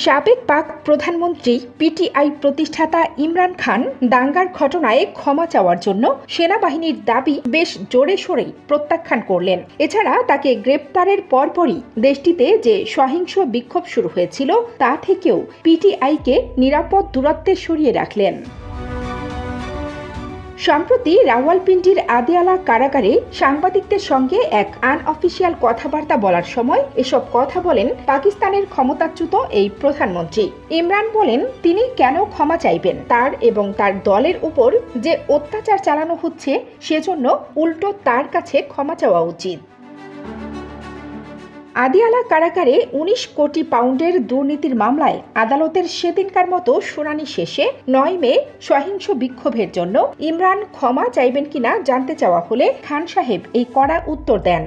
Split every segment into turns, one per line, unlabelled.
সাবেক পাক প্রধানমন্ত্রী পিটিআই প্রতিষ্ঠাতা ইমরান খান দাঙ্গার ঘটনায় ক্ষমা চাওয়ার জন্য সেনাবাহিনীর দাবি বেশ জোরে সোরেই প্রত্যাখ্যান করলেন। এছাড়া তাকে গ্রেপ্তারের পরপরই দেশটিতে যে সহিংস বিক্ষোভ শুরু হয়েছিল তা থেকেও পিটিআইকে নিরাপদ দূরত্বে সরিয়ে রাখলেন। সম্প্রতি রাওয়ালপিন্ডির আদিয়ালা কারাগারে সাংবাদিকদের সঙ্গে এক আনঅফিসিয়াল কথাবার্তা বলার সময় এসব কথা বলেন পাকিস্তানের ক্ষমতাচ্যুত এই প্রধানমন্ত্রী। ইমরান বলেন তিনি কেন ক্ষমা চাইবেন, তার এবং তার দলের উপর যে অত্যাচার চালানো হচ্ছে সেজন্য উল্টো তার কাছে ক্ষমা চাওয়া উচিত। আদিয়ালা কারাগারে ১৯ কোটি পাউন্ডের দুর্নীতির মামলায় আদালতের সেদিনকার মতো শুনানি শেষে ৯ মে সহিংস বিক্ষোভের জন্য ইমরান ক্ষমা চাইবেন কিনা জানতে চাওয়া হলে খান সাহেব এই কড়া উত্তর দেন।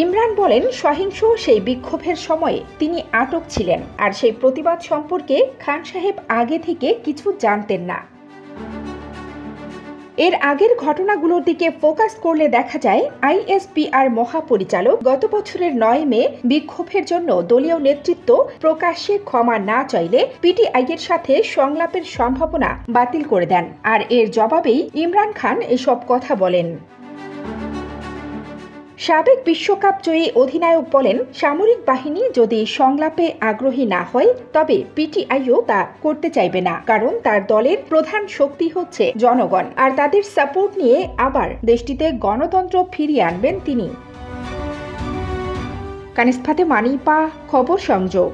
ইমরান বলেন সহিংস সেই বিক্ষোভের সময়ে তিনি আটক ছিলেন আর সেই প্রতিবাদ সম্পর্কে খান সাহেব আগে থেকে কিছু জানতেন না। এর আগের ঘটনাগুলোর দিকে ফোকাস করলে দেখা যায় আইএসপিআর মহাপরিচালক গত বছরের ৯ মে বিক্ষোভের জন্য দলীয় নেতৃত্ব প্রকাশ্যে ক্ষমা না চাইলে পিটিআইয়ের সাথে সংলাপের সম্ভাবনা বাতিল করে দেন, আর এর জবাবেই ইমরান খান এসব কথা বলেন। সাবেক বিশ্বকাপ জয়ী অধিনায়ক বলেন সামরিক বাহিনী যদি সংলাপে আগ্রহী না হয় তবে পিটিআইও তা করতে চাইবে না, কারণ তার দলের প্রধান শক্তি হচ্ছে জনগণ, আর তাদের সাপোর্ট নিয়ে আবার দেশটিতে গণতন্ত্র ফিরিয়ে আনবেন তিনি। কানিস ফাতেমা, খবর সংযোগ।